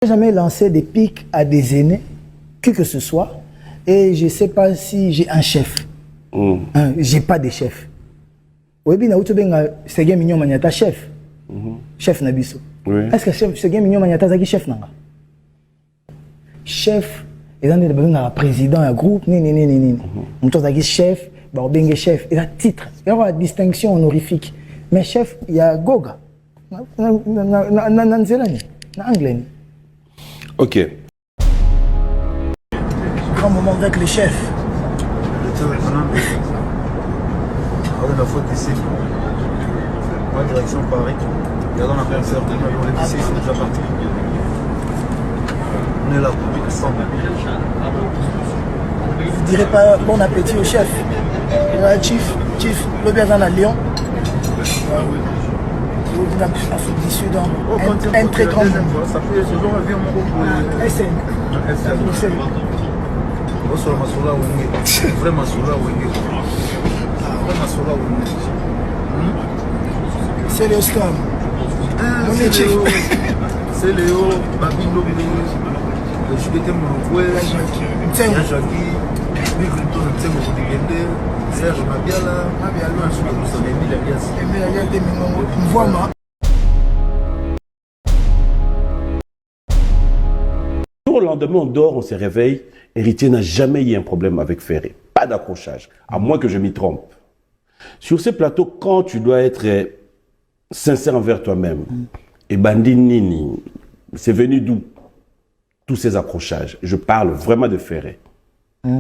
Je n'ai jamais lancé des pics à des aînés, que ce soit, et je ne sais pas si j'ai un chef. Je n'ai pas de chef. Oui, bien, c'est un mignon maniata chef. Chef Nabiso. Est-ce que c'est un mignon maniata zaki chef nanga? Chef, il y a un président, un groupe, chef, chef, il y a titre, il y a une distinction honorifique. Mais chef, il y a Goga. Anglais. Ok. Grand moment avec les chefs. La faute ici. Ma direction Paris. Regardons la personne de ma ici, ils sont déjà partis. On est là pour vivre ensemble. Vous ne direz pas bon appétit au chef. Chief, le bien dans Lyon. Afrique du Sud, un très grand monde. Ça fait ce jour, elle vient mon groupe. SN. Sur ma sola ou vraiment sola ou vraiment sola ou c'est le scam. C'est Léo, Babino, je suis été mon joueur, Jackie, Bigriton, c'est mon digende, Serge Mabiala, Mabiala, je suis Voilà. Au lendemain, on dort, on se réveille. Héritier n'a jamais eu un problème avec Ferré. Pas d'accrochage, à moins que je m'y trompe. Sur ces plateaux, quand tu dois être sincère envers toi-même, et Bandinini, c'est venu d'où tous ces accrochages? Je parle vraiment de Ferré.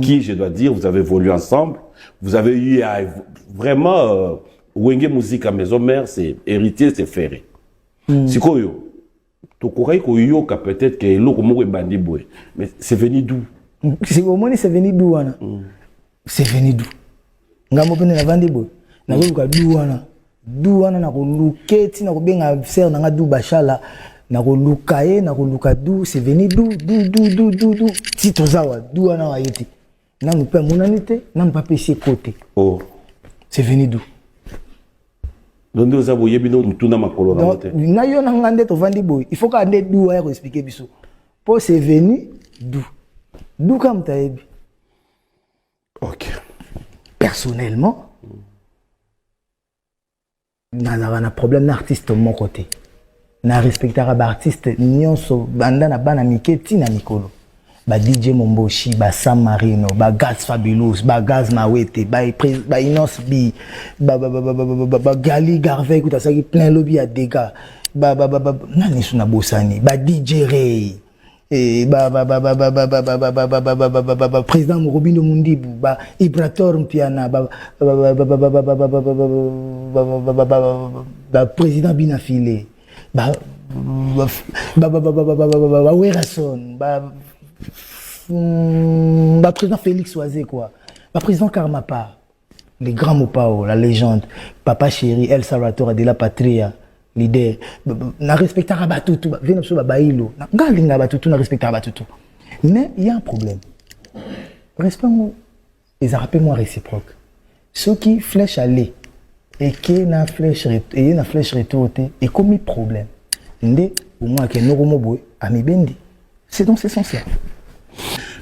Qui, je dois dire, vous avez évolué ensemble, vous avez eu vraiment Wenge Musique à Maison Mère, c'est Héritier, c'est Ferré. C'est quoi yo? Peut-être que l'eau mais c'est venu d'où? C'est au moins c'est venu d'où? C'est venu d'où? Ngamo pene na vandi boy. Na ko d'où wana? D'où wana na ko luketi na ko benga ser na ngadu bashala na ko lukaye na ko luka d'où? C'est venu d'où? D'où? Tito zawa d'où wana wa yeti. Na nous pas monanité, na pas pêcher côté. Oh. C'est venu d'où? Donc nous avons yebino mutuna makolo na moté. Na yo na ngande to vandi boy. Il faut qu'on ait d'où à expliquer biso. Pour c'est venu d'où? D'où comme tu as dit? Ok. Personnellement, j'ai un problème d'artiste de mon côté. Je respecte les artistes, nyonso banda na bana miketi na mikolo. Ba DJ Momboshi, ba Sam Marino, ba Gaz Fabulous, ba Gaz Mawete, ba Inos B, ba Gali Garvey, écoute ça qui plein lobby à dégâts. Nani suna bosani, ba DJ Ray. Et président Robino Mundibu, Ibrator Mpiana, président Binafile, Werason, président Félix Oisé, quoi, président Karmapa, les grands Mopao, la légende, Papa Chéri, El Salvatore de la Patria. L'idée, na respecter Rabatutu, venez sur Babaïlo, na Rabatutu, na respecter Rabatutu. Mais il y a un problème. Respect, ils rappellent moi réciproque. Ceux qui flèchent aller et qui na flèche retour, et comme problème. Ndé, au moins que nous remoboui, ami bendi. C'est dans ce sens-là.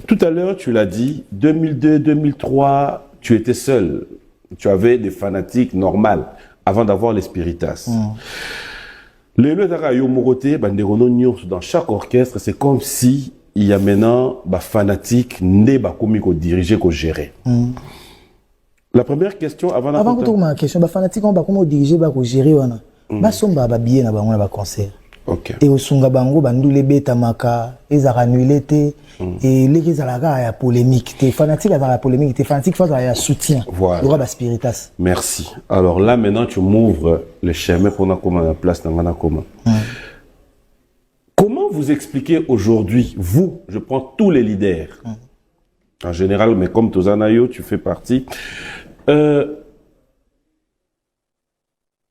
Tout à l'heure, tu l'as dit, 2002, 2003, tu étais seul. Tu avais des fanatiques normales avant d'avoir les spiritas. Les dans chaque orchestre, c'est comme si il y a maintenant des fanatiques nés qui dirigent, qui gèrent. La première question avant que tu ma question, les fanatiques qui dirigent, qui gèrent, ils sont bien dans le concert. Et au sunga bango bandu les bêta maka ils ont annulé et les alaga ya polémique t'es fanatique à la polémique t'es fanatique face à soutien voilà le spiritas. Merci. Alors là maintenant tu m'ouvres le chemin pour comment la place dans la comment. Comment vous expliquez aujourd'hui, vous, je prends tous les leaders en général, mais comme Tozanayo tu fais partie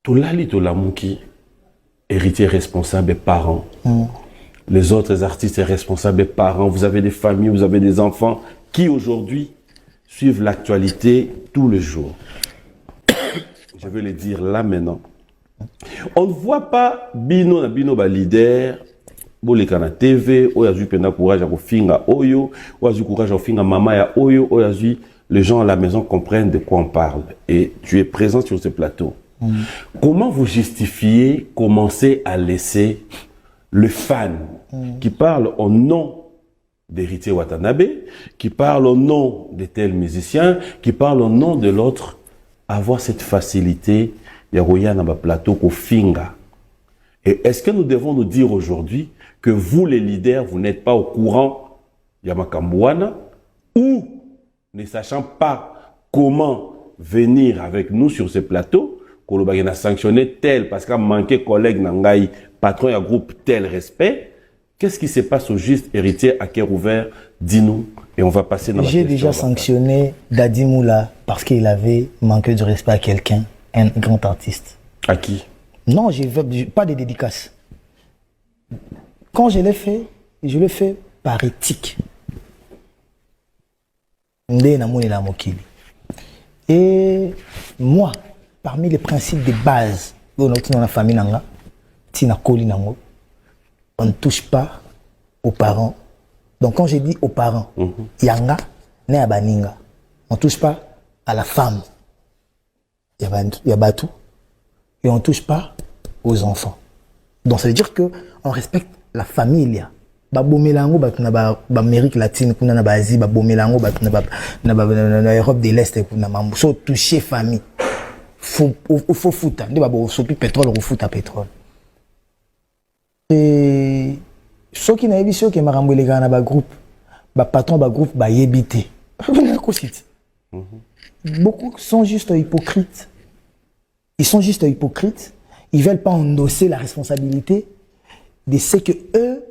Tolali Tolamuki héritier responsable et parents. Les autres artistes responsables et parents. Vous avez des familles, vous avez des enfants qui aujourd'hui suivent l'actualité tous les jours. Je vais le dire là maintenant. On ne voit pas Bino ba leader boleka na TV, oyo azui pena courage à kofinga oyo, oyo azui courage à finga mama ya oyo, oyo azui les gens à la maison comprennent de quoi on parle. Et tu es présent sur ce plateau. Comment vous justifiez commencer à laisser le fan qui parle au nom d'Héritier Watanabe, qui parle au nom de tel musicien, qui parle au nom de l'autre, avoir cette facilité, yaroya na ba plateau ko finga. Et est-ce que nous devons nous dire aujourd'hui que vous, les leaders, vous n'êtes pas au courant Yamakambouana ou ne sachant pas comment venir avec nous sur ce plateau, qu'on a sanctionné tel parce qu'il a manqué collègue Nangaï, patron et groupe tel respect. Qu'est-ce qui se passe au juste héritier à cœur ouvert? Dis-nous et on va passer dans la question. J'ai déjà sanctionné Dadi Moula parce qu'il avait manqué de respect à quelqu'un, un grand artiste. À qui? Non, j'ai pas de dédicace. Quand je l'ai fait par éthique. Et moi, parmi les principes de base dans la famille, on ne touche pas aux parents. Donc quand je dis aux parents, yanga, ne abaninga, on ne touche pas à la femme, yabatu, et on ne touche pas aux enfants. Donc ça veut dire que on respecte la famille. Babomelango batuna ba Amérique latine kuna na ba Asie babomelango batuna na Europe de l'Est kuna mambo so toucher famille. Faut fouta, ndi babo sopi pétrole ou fouta pétrole. Et ceux qui n'avaient vu que marambo les gars na ba groupe, ba patron ba groupe ba yebité. Beaucoup sont juste hypocrites. Ils sont juste hypocrites. Ils veulent pas endosser la responsabilité de ce que eux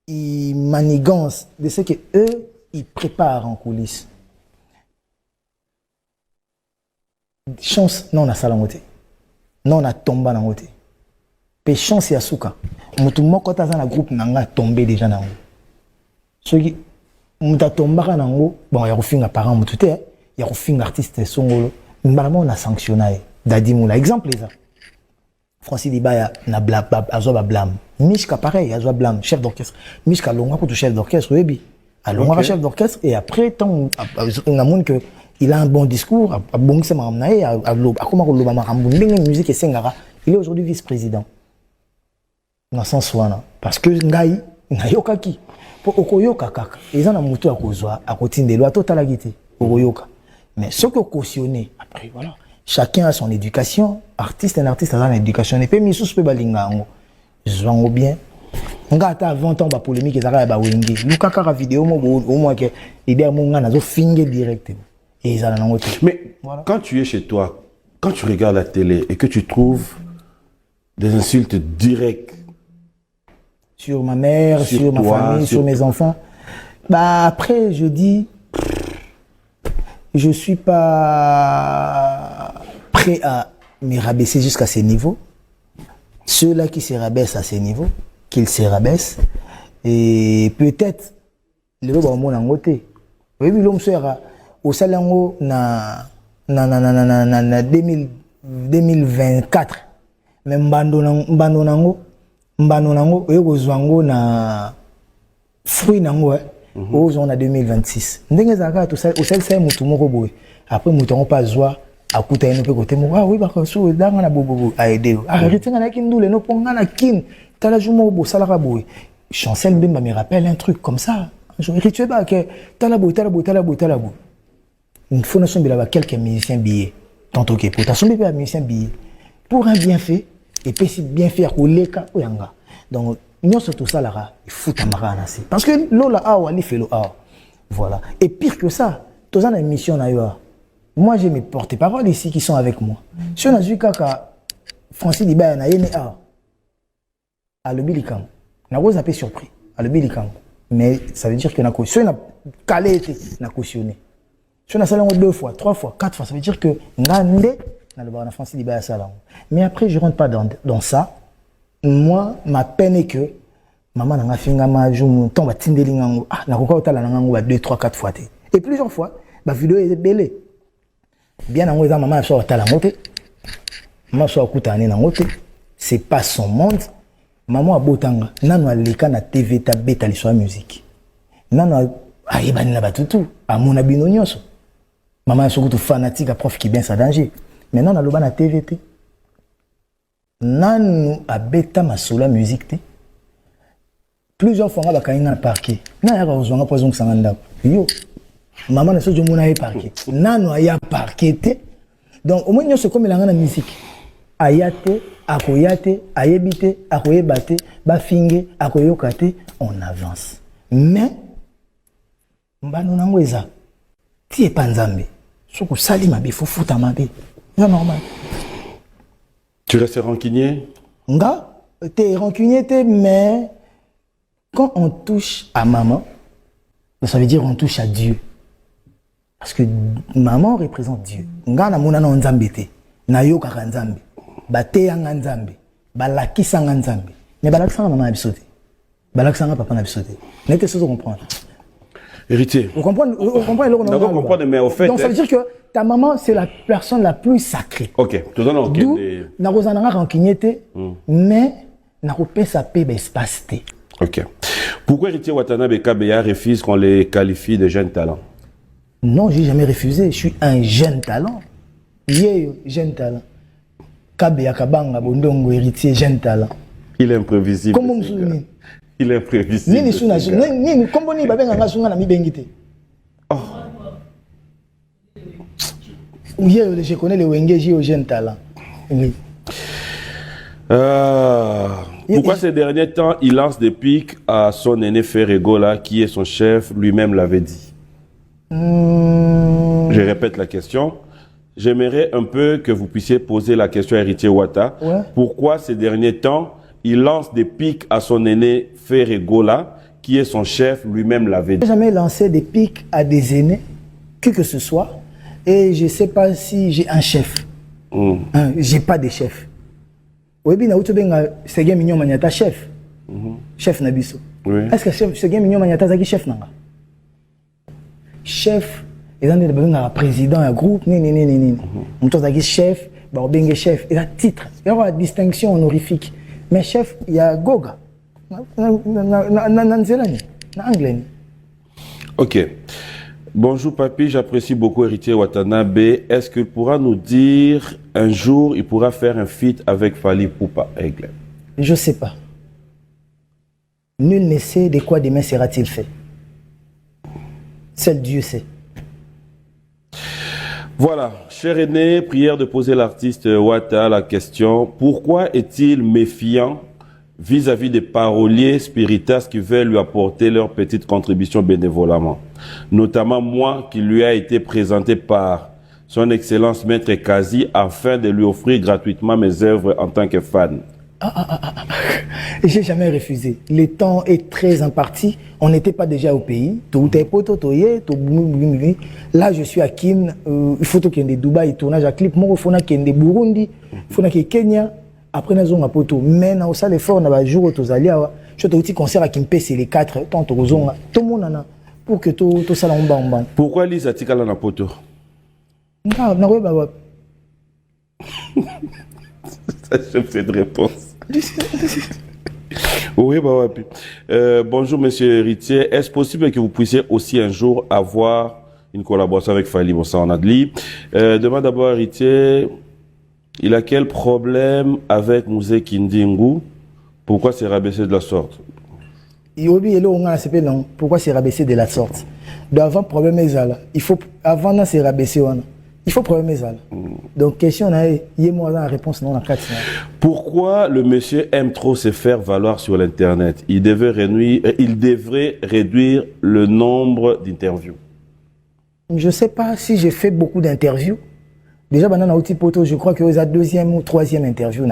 ils manigancent, de ce que eux ils préparent en coulisses. Chance non on a salangote, non on a tombé dans côté. Pe chance ya suka. Mutu moko taza na groupe nanga tombé déjà nango. Soki muta tombaka nango bon ya kofinga parent mutu te, ya kofinga artiste songolo. Normalement on a sanctionné Dadi Moula exemple les Francis Dibaya na azoba blâme. Mishka pareil, azoba blâme, chef d'orchestre. Mishka longa pour tout chef d'orchestre, oui. Longa chef d'orchestre et après tant on a montré que il a un bon discours, a bon que c'est marnaé, a comment on l'a marambundé musique et sengara. Il est aujourd'hui vice-président. Dans ce sens là parce que ngai na yoka ki pour okoyoka kaka. Ils ont un moto à kozwa à côté des lois totalité okoyoka. Mais ce que cautionner après voilà. Chacun a son éducation. Artiste, un artiste a son éducation. Et puis, mis sous ce balinga, je vois bien. On a 20 ans, polémique, ils ont wenge. Nous, quand on a vidéo, au moins, que l'idée à mon gars, finger directement. Et ils ont mais voilà. Quand tu es chez toi, quand tu regardes la télé et que tu trouves des insultes directes sur ma mère, sur ma famille, sur mes enfants, bah après, je dis. Je ne suis pas prêt à me rabaisser jusqu'à ce niveau. Ceux-là qui se rabaissent à ce niveau, qu'ils se rabaissent. Et peut-être, le lobo au monde en côté. Oui, l'homme sera au salango na 2024. Même mbandonango, na fruit nango. On a 2026. Après, nous n'avons pas joie à côté de côté. Ah oui, parce que dans la bobo a aidé. Arrêtez de nous les nopons à la kin. T'as la joue au salaraboui. Chancel Bemba me rappelle un truc comme ça. Je rituel pas que t'as la boue. Il faut nous sommes quelques musiciens billets. Tantôt que pour ta sombre un musicien billet. Pour un bienfait, et puis si bienfait ou leka ou yanga. Donc, nous surtout ça là, il faut t'amarrer ainsi. Parce que l'ola a ou fait l'eau voilà. Et pire que ça, tous en émission d'ailleurs. Moi j'ai mes porte-paroles ici qui sont avec moi. Si on a vu kaka Francis Dibaya na yene à le bilikam, na rose a peu surpris à le bilikam. Mais ça veut dire que na cautionné, na calé été, na cautionné. Si on a salé 2 fois, 3 fois, 4 fois, ça veut dire que ngande na le bar Francis Dibaya salon. Mais après je rentre pas dans ça. Moi, ma peine est que maman n'a fait un jour, tombe à Tindelingango, n'a pas été là 2, 3, 4 fois. Et plusieurs fois, ma vidéo est belle. Bien en maman a à la montée. Maman soit à Koutané dans c'est pas son monde. maman abotanga nano aleka na TV ta beta liswa musique nano ayebani na batutu amona bino nyonso maman surtout fanatique à prof qui bien sa danger mais nano aloba na TV te nano abeta masola musique te plusieurs fois ba kaina na parquet na ya kozonga poison sanga ndako yo maman na so jo mona e parquet nano aya parquet te donc au moins nyonso comme la na musique ayate akoyate ayebite akoyebate bafinge akoyokate on avance mais mbano nango eza tie panzambe soko sali mabe faut futa mabe c'est normal. Tu restes rancunier? Nga t'es rancunier mais quand on touche à maman ça veut dire on touche à Dieu parce que maman représente Dieu. Nga na mona na nzambe te na yoka ka nzambe bateyanga nzambe balakisanga nzambe mais balakisanga maman abisote balakisanga papa na bisote n'était ce que comprendre héritier vous comprenez d'accord comprendre mais au fait donc ça veut dire que ta maman c'est la personne la plus sacrée. OK tout donne OK na kozana rancunier mais na kopesa pe ba espace te. OK pourquoi héritier Watanabe Kabeya refuse qu'on les qualifie de jeunes talents? Non, j'ai jamais refusé, je suis un jeune talent. Jeune talent. Kabeya Kabanga Bondongo héritier jeune talent. Il est imprévisible. Comment vous souvenez? Il est imprévisible. Ni suna ni kombo ni babenga nga sunga na mibengite. Oh. Je connais les Wengeji au jeune talent. Oui. Pourquoi ces derniers temps il lance des pics à son aîné Ferregola qui est son chef, lui-même l'avait dit. Je répète la question. J'aimerais un peu que vous puissiez poser la question à héritier Wata. Ouais. Pourquoi ces derniers temps, il lance des pics à son aîné Ferregola, qui est son chef, lui-même l'avait dit. Je n'ai jamais lancé des pics à des aînés, que ce soit, et je ne sais pas si j'ai un chef. Je n'ai pas de chef. Oui, bien, c'est bien mignon, Maniata, chef. Chef Nabiso. Oui. Est-ce que c'est bien mignon, Maniata, c'est chef Nanga? Chef. Et là, il y a un président, un groupe, on chef, il chef, il y a titre, il y a une distinction honorifique. Mais chef, il y a Goga. Ok. Bonjour papy, j'apprécie beaucoup héritier Watanabe. Est-ce qu'il pourra nous dire un jour, il pourra faire un feat avec Fally Ipupa Aigle? Je ne sais pas. Nul ne sait de quoi demain sera-t-il fait. Seul Dieu sait. Voilà, cher aîné, prière de poser l'artiste Wata la question. Pourquoi est-il méfiant vis-à-vis des paroliers spiritas qui veulent lui apporter leur petite contribution bénévolement? Notamment moi qui lui a été présenté par son excellence Maître Kazi afin de lui offrir gratuitement mes œuvres en tant que fan. J'ai jamais refusé. Le temps est très imparti. On n'était pas déjà au pays. Là, je suis à Kin. Il faut qu'il y ait des Dubaï, tournage à clip. Il faut qu'il y ait des Burundi. Il faut qu'il y ait Kenya. Après, nous avons un poteau. Mais nous avons l'effort. Nous avons un jour où nous allons. Je suis un concert à Kimpe, c'est les 4. Tout le monde a. Pour que tout ça soit en. Pourquoi Lisa Tikala na poto? Non, C'est cette réponse. Oui, bah ouais. Bonjour, monsieur héritier. Est-ce possible que vous puissiez aussi un jour avoir une collaboration avec Fally Moussa en Adli? Demande d'abord, héritier, il a quel problème avec Mouzé Kindingu? Pourquoi c'est rabaissé de la sorte? Pourquoi c'est rabaissé de la sorte? Avant, problème est là. Il faut, avant, c'est rabaissé. Il faut problème est là. Donc, question, il y a moi la réponse non, la 4. Pourquoi le monsieur aime trop se faire valoir sur l'Internet? Il devrait réduire le nombre d'interviews. Je ne sais pas si j'ai fait beaucoup d'interviews. Déjà, dans l'outil poto, je crois que c'est la deuxième ou troisième interview.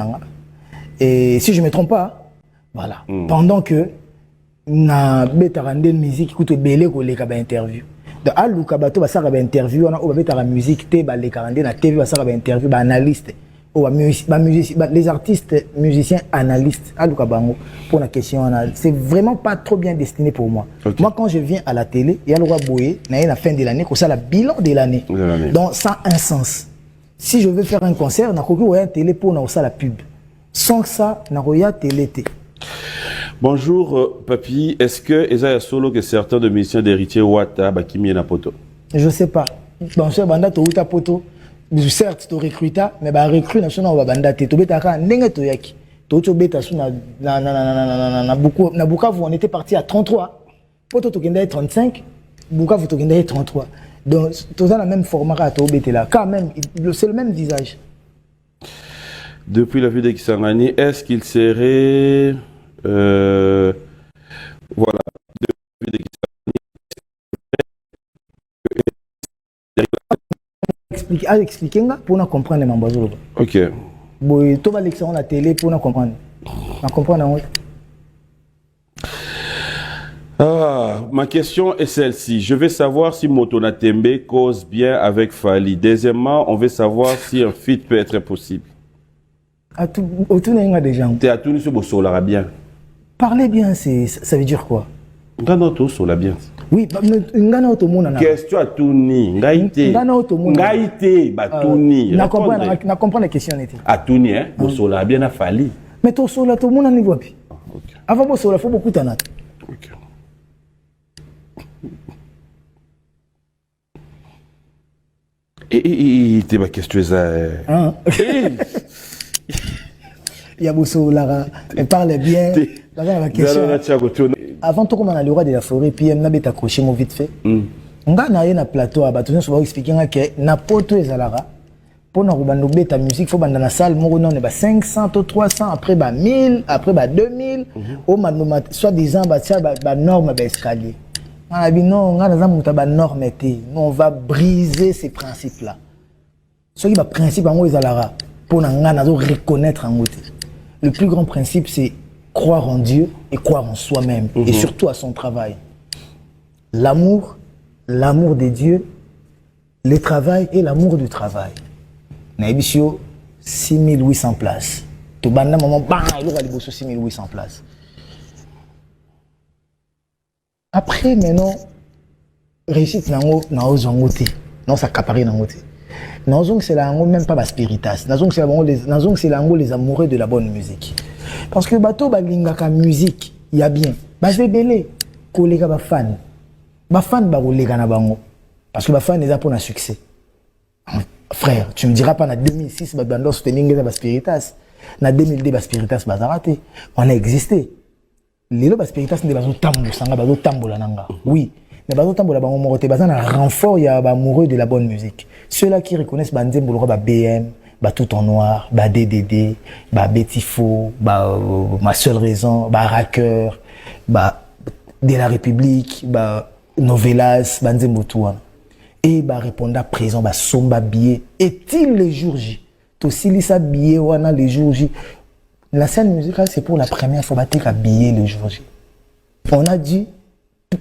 Et si je ne me trompe pas, voilà. Pendant que na betarande musique écoute belé ko les interview. De aluka bato ba saka ba interview on a betara musique te ba les 42 na TV ba saka ba interview ba analyste ou les artistes musiciens analystes aluka bango pour la question c'est vraiment pas trop bien destiné pour moi. Okay. Moi quand je viens à la télé il y a le roi Boye na la fin de l'année comme ça la bilan de l'année. Donc ça a un sens. Si je veux faire un concert na koki oya télé pour na ça la pub. Sans ça na roya télé té. Bonjour, Papi. Est-ce que Isaiah Solo, que certains de musiciens d'héritier Wata, Bakimi et Napoto? Je sais pas. Dans ce banda, tu as poto. Certes, tu recrutes, mais bah recrute national au banda, tu beta ka ndenge to yaki. Tu beta sous na Bukavu, on était parti à 33. Poto to kende 35. Bukavu to kende 33. Donc, tu as la même format à to beta là. Quand même, c'est le même visage. Depuis la vue de Kisangani, est-ce qu'il serait voilà, depuis de Kisangani, expliquer pour nous comprendre les membres. Ok. Bon, tu vas l'expliquer à la télé pour nous comprendre. On comprend. Ma question est celle-ci. Je veux savoir si Motona Tembe cause bien avec Fali. Deuxièmement, on veut savoir si un feat peut être possible. Autour des gens. Tu es à tout sur Solara bien. Parler bien, ça veut dire quoi? Nganoto Sola bien. Oui, nganoto mona. Question à Touni. Ngaïté. Nganoto mona. Ngaïté, Touni. Na comprendre la question était. À Touni, hein, Sola bien à Fali. Mais to Sola to mona niveau pi. Avant bo Sola faut beaucoup tanat. OK. Et t'es ma question ça. Il y a beaucoup Lara, elle parle bien. La question. Avant tout comme on a le roi de la forêt puis elle n'a pas accroché mon vite fait. On a na plateau à bâton sur expliquer que na poto ezalara pour na rubando beta musique faut banda na salle mon non ba 500 to 300 après ba 1000 après ba 2000 au manoma soit disant ba tia ba norme ba escalier. On a dit non, on a des normes. On va briser ces principes-là. Ce qui est le principe, pour nous reconnaître en côté. Le plus grand principe, c'est croire en Dieu et croire en soi-même. Et surtout à son travail. L'amour de Dieu, le travail et l'amour du travail. Nous avons 6800 places. Tout le monde a 6800 places. Après, maintenant, réussite non, ça capare nangote. Nazong c'est la même pas spiritas. Nazong c'est les amoureux de la bonne musique. Parce que bateau balingaka musique, il y a bien. Ba je vais belé, kollega ba fan. Ba fan ba kolega na bango. Parce que ba fan est pour un succès. Frère, tu me diras pas en 2006 ba bando soutenir ba spiritas. En 2002 ba spiritas ba raté. On a existé. Les lois spiritas ne bazo tambo sanga bazo tambola nanga. Oui, mais bazo tambola bango morote bazan un renfort ya ba amoureux de la bonne musique. Ceux-là qui reconnaissent banzembo le ba BM, ba tout en noir, ba DDD, ba Betifo, ba ma seule raison, ba Racker, ba de la République, ba Novelas, banzembo tout. Et ba répondre à présent ba somba billet. Est-il les jours J? To silisa billet wana les jours J. La scène musicale, c'est pour la première fois que habiller le jour J. On a dit,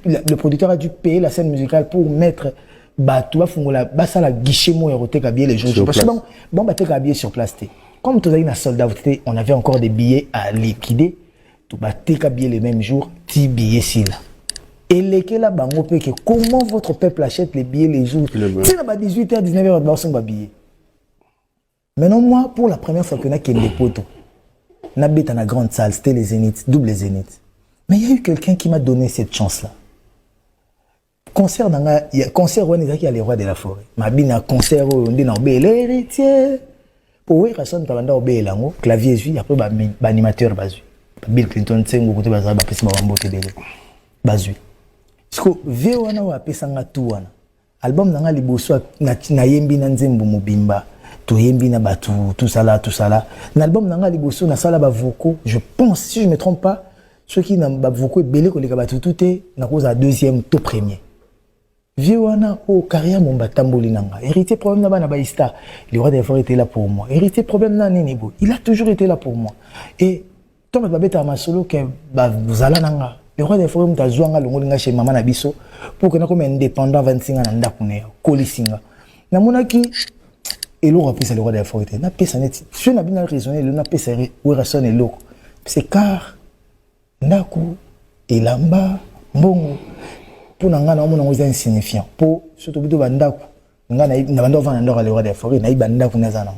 le producteur a dû payer la scène musicale pour mettre la guichet mo érotique habiller les jours J. Parce que bon, habiller sur place. Comme tu as eu un soldat, on avait encore des billets à liquider. Tu as habiller les mêmes jours, tu billets si là. Et lesquels là, comment votre peuple achète les billets les jours? C'est là 18h, 19h, on va billets. Maintenant, moi, pour la première fois qu'on a des poteaux. N'habite dans la grande salle, c'était les Zéniths, double Zénith. Mais il y a eu quelqu'un qui m'a donné cette chance-là. Concert, il y a concert où il y a les rois de la forêt. Ma bine a concert où on dit non, l'héritier. Pour oui, personne t'a vendu au bélango, clavier jui, après l'animateur bazui. Bill Clinton, c'est un côté bazar, bah puis ma mbote délai. Bazui. Parce que vieux wana wa pesa nga tout wana. Album nanga liboso na yembi na nzembo mobimba. Tout yembi na batu, tout ça là. L'album nanga liboso na sala ba voko, je pense si je me trompe pas, ceux qui na ba voko belé ko leka batu tout est na cause à deuxième to premier. Vieux wana o carrière mon batamboli nanga. Héritier problème na bana ba star. Le roi des forêts était là pour moi. Héritier problème na nini bo. Il a toujours été là pour moi. Et toi ba beta ma solo que ba vous allez nanga. Le roi des forêts mta zwanga longolinga chez maman na biso pour que na comme indépendant 25 ans na ndakune kolisinga. Na monaki et l'on rappelle c'est le roi de la forêt. Na pesa net. Je n'ai bien raisonné le na pesa où raisonne l'eau. C'est car ndaku elamba mbongo pour nanga na mona ngoza insignifiant. Pour surtout bido bandaku nga na bando vana ndora le roi de la forêt na ibandaku na zana.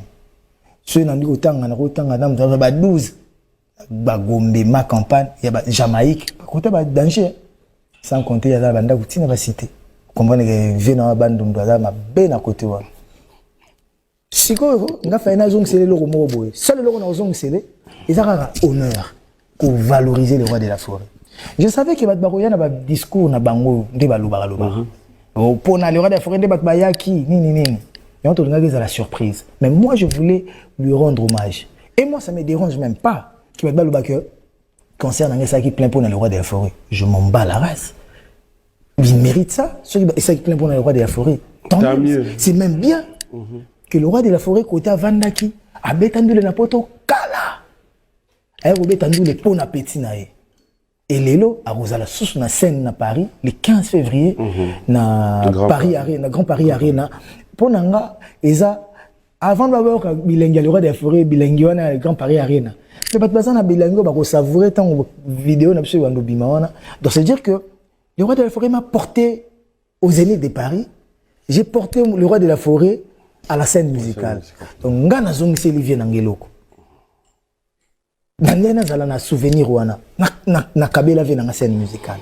Ce na ndi kotanga na kotanga na mza ba 12. Bagombe, ma campagne, il y a Jamaïque, côté danger. Sans compter, il y a la bande qui n'a pas cité. Comprenez que Vénan Bandum doit ma ben à côté. Si quoi, on a fait une zone c'est le romo boy. Seul le romo zone c'est ils ont un honneur pour valoriser le roi de la forêt. Je savais que Batbaroya n'a pas discours na bango de balubaraloba. Pour na le roi de la forêt de Batbayaki ni. Et on te donne la surprise. Mais moi je voulais lui rendre hommage. Et moi ça me dérange même pas que Batbaluba que concernant ça qui plein pour le roi de la forêt. Je m'en bats la race. Il mérite ça. Ceux qui plein pour le roi de la forêt. Tant mieux. C'est même bien que le roi de la forêt côté à Vandaki a bétandu le napoto kala. A bétandu le pont à petit nae. Et Lélo a rosala sous na scène à Paris le 15 février na Paris Arena, Grand Paris Arena. Pour nanga eza avant d'abord bilingue le roi de la forêt bilingue na Grand Paris Arena. Mais pas besoin na bilingue ba ko savourer tant vidéo na pse wando bimaona. Donc c'est dire que le roi de la forêt m'a porté aux Zénith de Paris. J'ai porté le roi de la forêt à la scène musicale. Donc ngana zong c'est Olivier Nangeloko. Nangena zala na souvenir wana na kabela ve na scène musicale.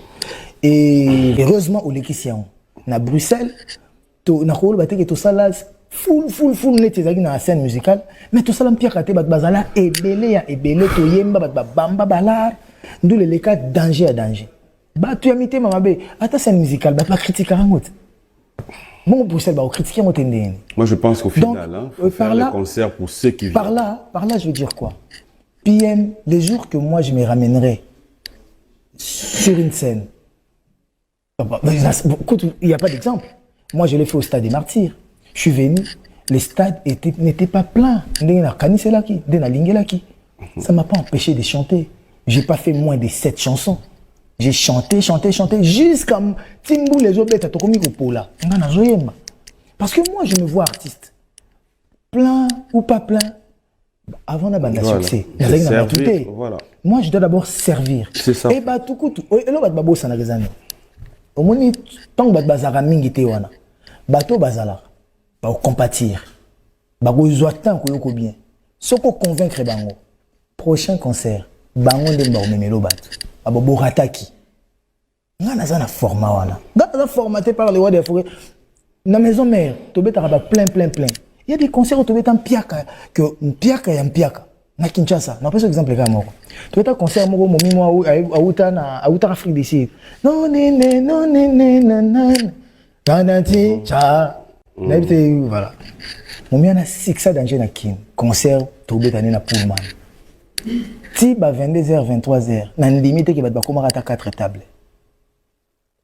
Et heureusement au Lekisian na Bruxelles to na ko bateke to sala full net ezaki na scène musicale mais to sala mpia kate bat bazala ebele to yemba bat bamba balar ndule le cas danger à danger. Ba tu amité mamabe ata scène musicale bat critiquer rangote. Bon Bruxelles va critiquer mon tendeni. Moi je pense qu'au final faut faire le concert pour ceux qui viennent. Par là je veux dire quoi? PM, les jours que moi je me ramènerai sur une scène, il n'y a pas d'exemple. Moi je l'ai fait au Stade des Martyrs. Je suis venu, les stades n'étaient pas pleins. Ça ne m'a pas empêché de chanter. Je n'ai pas fait moins de 7 chansons. J'ai chanté jusqu'à Timbou les autres. Parce que moi je me vois artiste. Plein ou pas plein. Avant d'avoir un succès, voilà. Moi je dois d'abord servir. C'est ça. Et bah tout coup, et là babo ça n'a rien. Au moins tant que bazara mingi te wana, bato bazala, ba compatir, ba go zoatan ko yoko bien. Soko convaincre bango. Prochain concert, bango ndemba o memelo bato. Abo rataki. Ngana za na format wana. Ngana formaté par les rois de la forêt. Na maison mère, to betara ba plein. Il y a des concerts où tu es en piaka, que piaka et en piaka. Na Kinshasa, na pas exemple comme moi. Tu es un concert moi à Outa Afrique d'ici. Non. Tanati cha. Voilà. Mon mien a 6 ça danger na kin. Concert tu es na Pullman. Si ba 22h 23h, na limite que ba komara ta 4 tables.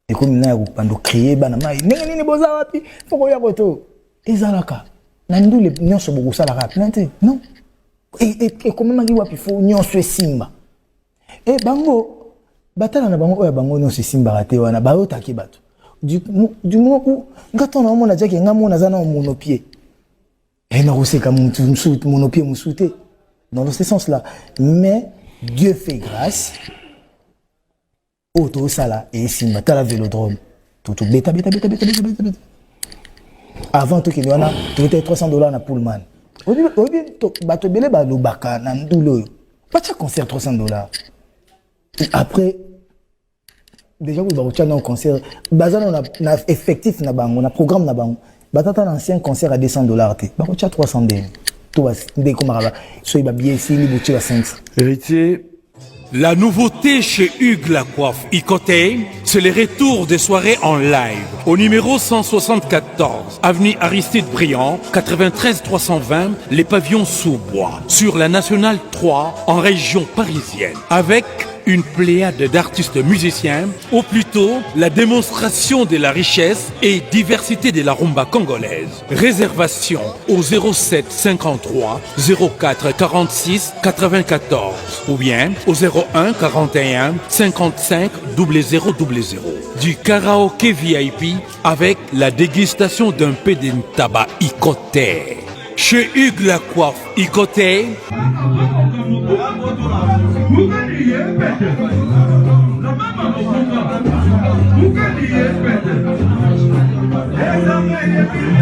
Et comme na ko pando crier bana mai. Nini boza wapi? Foko ya koto. Ezalaka. Nandu le nyonso beaucoup ça la rap non et comment magi wapi fo nyonso simba et bango batala na bango oya bango nyonso simba raté wana ba otaki bato du moment où ngato na mona jaki ngamo na zana monopie et na ruseka monopie musute dans ce sens là mais Dieu fait grâce auto sala et simba tala vélodrome tout beta avant tout qu'il y en a, tu étais $300 na Pullman. Au bien, bato belé ba lobaka na ndulo. Pas de concert $300. Après, déjà vous avez un concert, bazan on a effectif na bango, on a programme na bango. Batata un ancien concert à $200. Ba ko 300 $. Tout va dès comme araba. Soy ba billet ici, li 500. Héritier. La nouveauté chez Hugues Lacoiffe Icoté, c'est le retour des soirées en live. Au numéro 174, avenue Aristide Briand, 93 320, les pavillons sous bois. Sur la Nationale 3, en région parisienne. Avec une pléiade d'artistes musiciens, ou plutôt la démonstration de la richesse et diversité de la rumba congolaise. Réservation au 07 53 04 46 94 ou bien au 01 41 55 0000. Du karaoké VIP avec la dégustation d'un peu de tabac Icoté. Chez Hugues Lacoiffe Icoté.